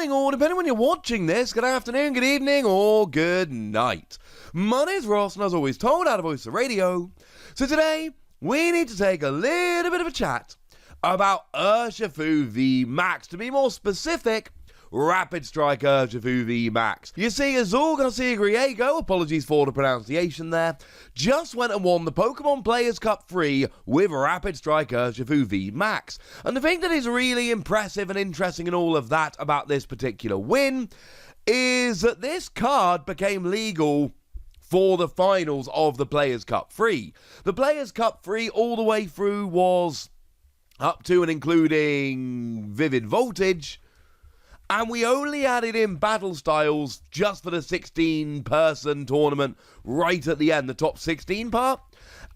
morning, or depending when you're watching this, good afternoon, good evening, or good night. My name's Ross, and as always told out of Voice of Radio. So today, we need to take a little bit of a chat about Urshifu VMAX. To be more specific, Rapid Strike Urshifu VMAX. You see, Azul Garcia Griego, apologies for the pronunciation there, just went and won the Pokemon Players Cup free with Rapid Strike Urshifu VMAX. And the thing that is really impressive and interesting and all of that about this particular win is that this card became legal for the finals of the Players Cup free. The Players Cup free all the way through was up to and including Vivid Voltage, and we only added in battle styles just for the 16-person tournament right at the end, the top 16 part.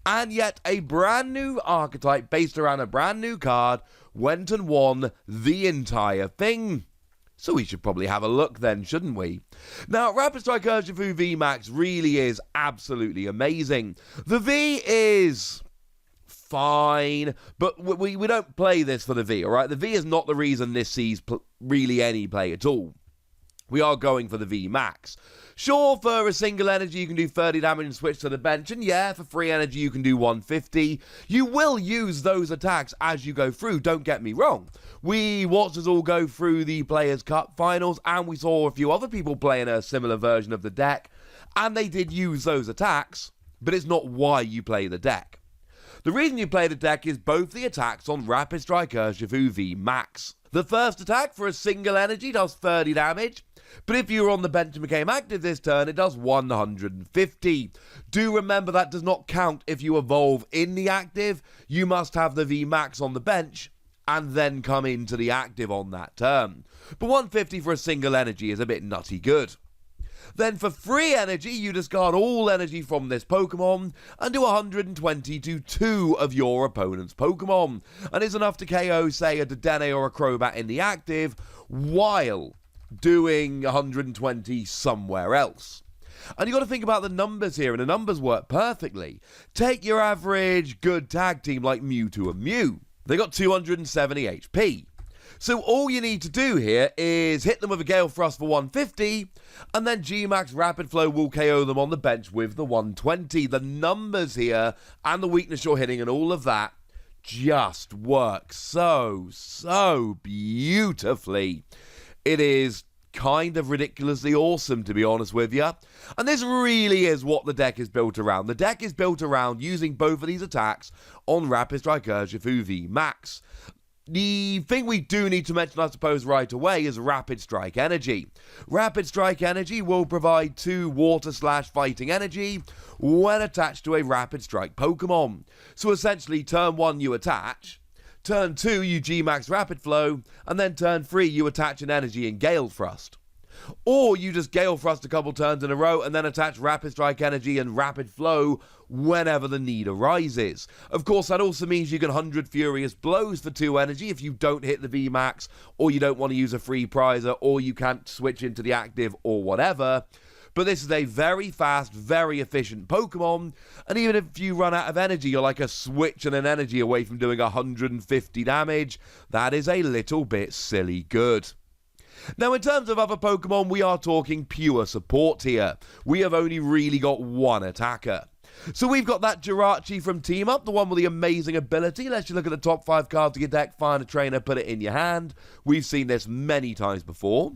And yet a brand new archetype based around a brand new card went and won the entire thing. So we should probably have a look then, shouldn't we? Now, Rapid Strike Urshifu VMAX really is absolutely amazing. The V is fine, but we don't play this for the V, all right? The V is not the reason this sees really any play at all. We are going for the V Max. Sure, for a single energy you can do 30 damage and switch to the bench, and yeah, for free energy you can do 150. You will use those attacks as you go through, don't get me wrong. We watched us all go through the Players' Cup finals, and we saw a few other people playing a similar version of the deck, and they did use those attacks, but it's not why you play the deck. The reason you play the deck is both the attacks on Rapid Strike Urshifu VMAX. The first attack for a single energy does 30 damage, but if you're on the bench and became active this turn, it does 150. Do remember that does not count if you evolve in the active. You must have the VMAX on the bench and then come into the active on that turn. But 150 for a single energy is a bit nutty good. Then for free energy, you discard all energy from this Pokemon and do 120 to 2 of your opponent's Pokemon. And it's enough to KO, say, a Dedenne or a Crobat in the active, while doing 120 somewhere else. And you got to think about the numbers here, and the numbers work perfectly. Take your average good tag team like Mewtwo and Mew. They got 270 HP. So all you need to do here is hit them with a Gale Thrust for 150, and then G-Max Rapid Flow will KO them on the bench with the 120. The numbers here, and the weakness you're hitting and all of that, just work so beautifully. It is kind of ridiculously awesome, to be honest with you. And this really is what the deck is built around. The deck is built around using both of these attacks on Rapid Strike Urshifu VMAX. The thing we do need to mention, I suppose, right away is Rapid Strike Energy. Rapid Strike Energy will provide 2 Water/Fighting Energy when attached to a Rapid Strike Pokemon. So essentially, turn 1 you attach, turn 2 you G-Max Rapid Flow, and then turn 3 you attach an energy in Gale Thrust. Or you just Gale Thrust a couple turns in a row and then attach Rapid Strike Energy and Rapid Flow whenever the need arises. Of course, that also means you can 100 Furious Blows for 2 energy if you don't hit the VMAX, or you don't want to use a free prizer, or you can't switch into the active, or whatever. But this is a very fast, very efficient Pokemon, and even if you run out of energy, you're like a switch and an energy away from doing 150 damage. That is a little bit silly good. Now, in terms of other Pokemon, we are talking pure support here. We have only really got one attacker. So we've got that Jirachi from Team Up, the one with the amazing ability. Let's just look at the top 5 cards of your deck, find a trainer, put it in your hand. We've seen this many times before.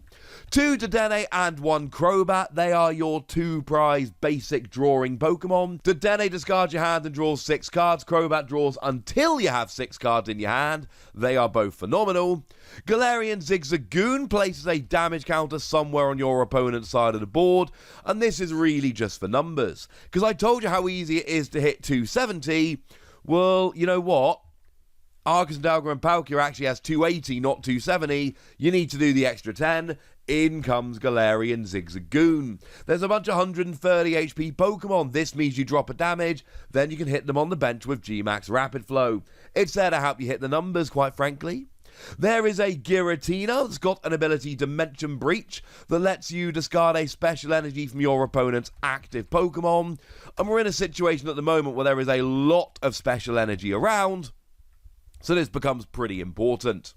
2 Dedenne and 1 Crobat. They are your 2 prize basic drawing Pokemon. Dedenne discards your hand and draws 6 cards. Crobat draws until you have 6 cards in your hand. They are both phenomenal. Galarian Zigzagoon places a damage counter somewhere on your opponent's side of the board, and this is really just for numbers. Because I told you how easy it is to hit 270. Well, you know what? Arcus and Dalga and Palkia actually has 280, not 270. You need to do the extra 10. In comes Galarian Zigzagoon. There's a bunch of 130 HP Pokemon. This means you drop a damage, then you can hit them on the bench with G-Max Rapid Flow. It's there to help you hit the numbers, quite frankly. There is a Giratina that's got an ability Dimension Breach that lets you discard a special energy from your opponent's active Pokemon. And we're in a situation at the moment where there is a lot of special energy around, so this becomes pretty important.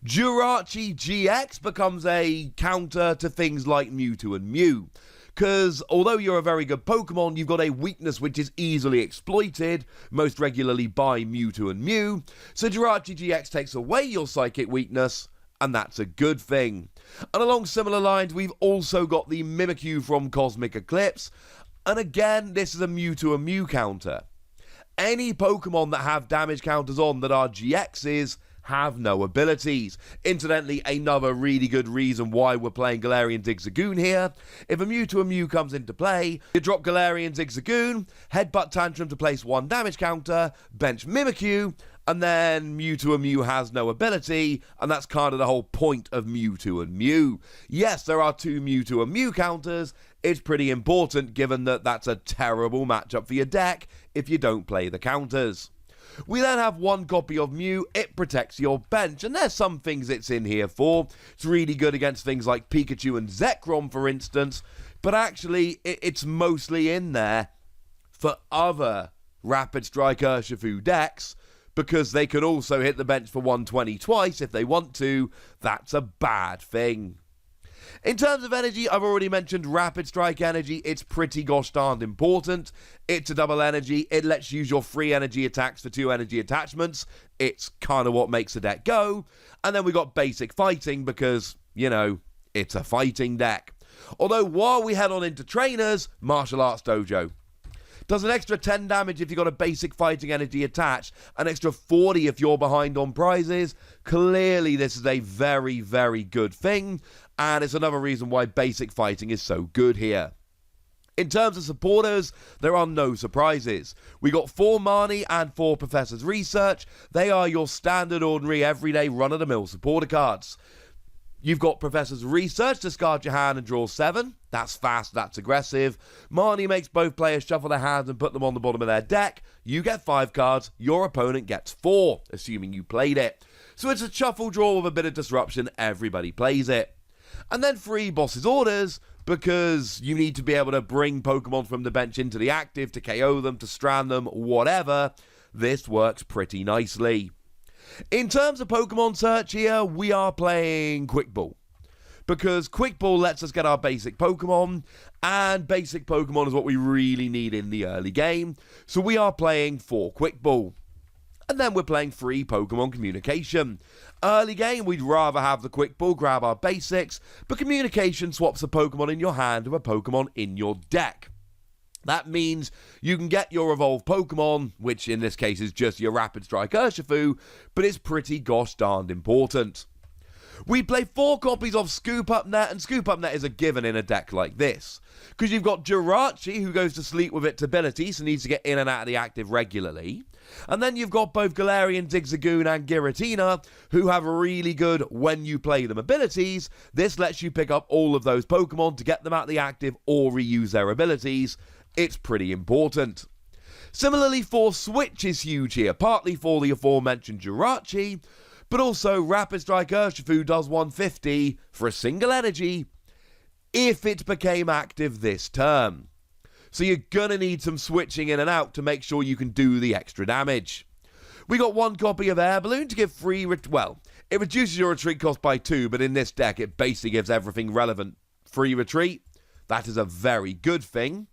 Jirachi GX becomes a counter to things like Mewtwo and Mew. Because although you're a very good Pokemon, you've got a weakness which is easily exploited, most regularly by Mewtwo and Mew. So Jirachi GX takes away your psychic weakness, and that's a good thing. And along similar lines, we've also got the Mimikyu from Cosmic Eclipse. And again, this is a Mewtwo and Mew counter. Any Pokemon that have damage counters on that are GXs have no abilities. Incidentally, another really good reason why we're playing Galarian Zigzagoon here. If a Mewtwo and Mew comes into play, you drop Galarian Zigzagoon, Headbutt Tantrum to place 1 damage counter, bench Mimikyu, and then Mewtwo and Mew has no ability, and that's kind of the whole point of Mewtwo and Mew. Yes, there are 2 Mewtwo and Mew counters. It's pretty important given that that's a terrible matchup for your deck if you don't play the counters. We then have 1 copy of Mew. It protects your bench, and there's some things it's in here for. It's really good against things like Pikachu and Zekrom, for instance, but actually it's mostly in there for other Rapid Strike Urshifu decks, because they can also hit the bench for 120 twice if they want to. That's a bad thing. In terms of energy, I've already mentioned Rapid Strike energy. It's pretty gosh darned important. It's a double energy. It lets you use your free energy attacks for 2 energy attachments. It's kind of what makes the deck go. And then we got basic fighting because, you know, it's a fighting deck. Although while we head on into trainers, Martial Arts Dojo does an extra 10 damage if you've got a basic fighting energy attached, an extra 40 if you're behind on prizes. Clearly, this is a very, very good thing, and it's another reason why basic fighting is so good here. In terms of supporters, there are no surprises. We got 4 Marnie and 4 Professor's Research. They are your standard, ordinary, everyday, run-of-the-mill supporter cards. You've got Professor's Research, discard your hand and draw 7. That's fast, that's aggressive. Marnie makes both players shuffle their hands and put them on the bottom of their deck. You get 5 cards, your opponent gets 4, assuming you played it. So it's a shuffle draw with a bit of disruption, everybody plays it. And then 3 Boss's Orders, because you need to be able to bring Pokemon from the bench into the active, to KO them, to strand them, whatever. This works pretty nicely. In terms of Pokemon search here, we are playing Quick Ball, because Quick Ball lets us get our basic Pokemon, and basic Pokemon is what we really need in the early game, so we are playing 4 Quick Ball. And then we're playing 3 Pokemon Communication. Early game, we'd rather have the Quick Ball grab our basics, but Communication swaps a Pokemon in your hand to a Pokemon in your deck. That means you can get your evolved Pokemon, which in this case is just your Rapid Strike Urshifu, but it's pretty gosh darned important. We play 4 copies of Scoop Up Net, and Scoop Up Net is a given in a deck like this, because you've got Jirachi, who goes to sleep with its ability, so needs to get in and out of the active regularly. And then you've got both Galarian Zigzagoon and Giratina, who have really good when you play them abilities. This lets you pick up all of those Pokemon to get them out of the active or reuse their abilities. It's pretty important. Similarly, 4 Switch is huge here, partly for the aforementioned Jirachi, but also Rapid Strike Urshifu does 150 for a single energy if it became active this turn. So you're gonna need some switching in and out to make sure you can do the extra damage. We got 1 copy of Air Balloon to give free, it reduces your retreat cost by 2, but in this deck it basically gives everything relevant free retreat. That is a very good thing.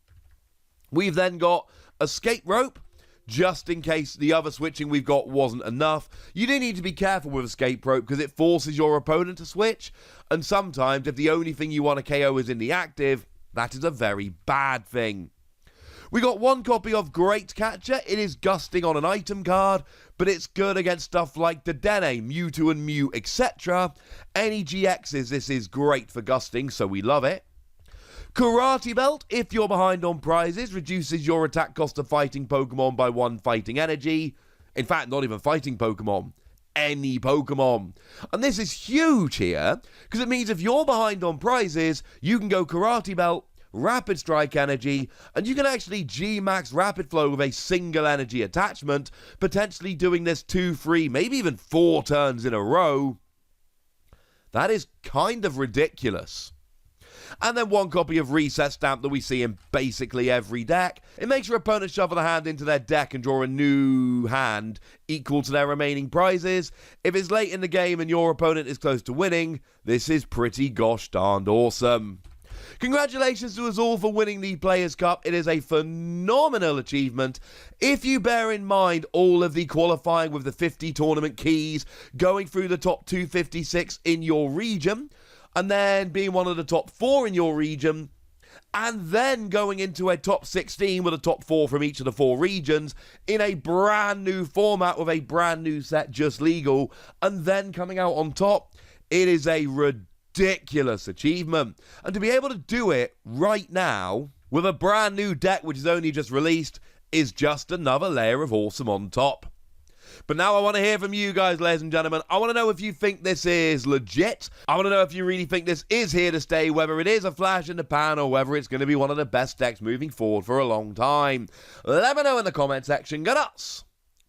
We've then got Escape Rope, just in case the other switching we've got wasn't enough. You do need to be careful with Escape Rope because it forces your opponent to switch, and sometimes if the only thing you want to KO is in the active, that is a very bad thing. We got 1 copy of Great Catcher. It is gusting on an item card, but it's good against stuff like Dedenne, Mewtwo and Mew, etc. Any GXs, this is great for gusting, so we love it. Karate Belt, if you're behind on prizes, reduces your attack cost of fighting Pokemon by 1 fighting energy. In fact, not even fighting Pokemon, any Pokemon. And this is huge here, because it means if you're behind on prizes, you can go Karate Belt, Rapid Strike energy, and you can actually G-Max Rapid Flow with a single energy attachment, potentially doing this 2, 3, maybe even 4 turns in a row. That is kind of ridiculous. and then 1 copy of Reset Stamp that we see in basically every deck. It makes your opponent shuffle the hand into their deck and draw a new hand equal to their remaining prizes. If it's late in the game and your opponent is close to winning, this is pretty gosh darned awesome. Congratulations to us all for winning the Players' Cup. It is a phenomenal achievement. If you bear in mind all of the qualifying with the 50 tournament keys, going through the top 256 in your region, and then being one of the top 4 in your region, and then going into a top 16 with a top 4 from each of the 4 regions in a brand new format with a brand new set just legal, and then coming out on top, it is a ridiculous achievement. And to be able to do it right now with a brand new deck which is only just released is just another layer of awesome on top. But now I want to hear from you guys, ladies and gentlemen. I want to know if you think this is legit. I want to know if you really think this is here to stay, whether it is a flash in the pan or whether it's going to be one of the best decks moving forward for a long time. Let me know in the comment section. Go nuts.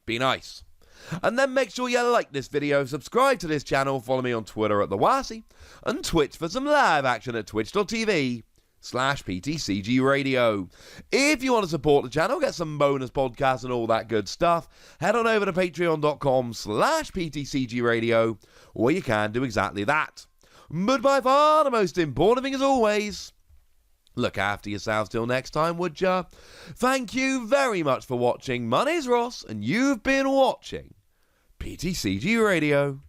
Be nice. And then make sure you like this video, subscribe to this channel, follow me on Twitter at TheWassy, and Twitch for some live action at twitch.tv/PTCG Radio. If you want to support the channel, get some bonus podcasts and all that good stuff, head on over to patreon.com/PTCG Radio, where you can do exactly that. But by far the most important thing as always, look after yourselves till next time, would ya? Thank you very much for watching. My name's Ross, and you've been watching PTCG Radio.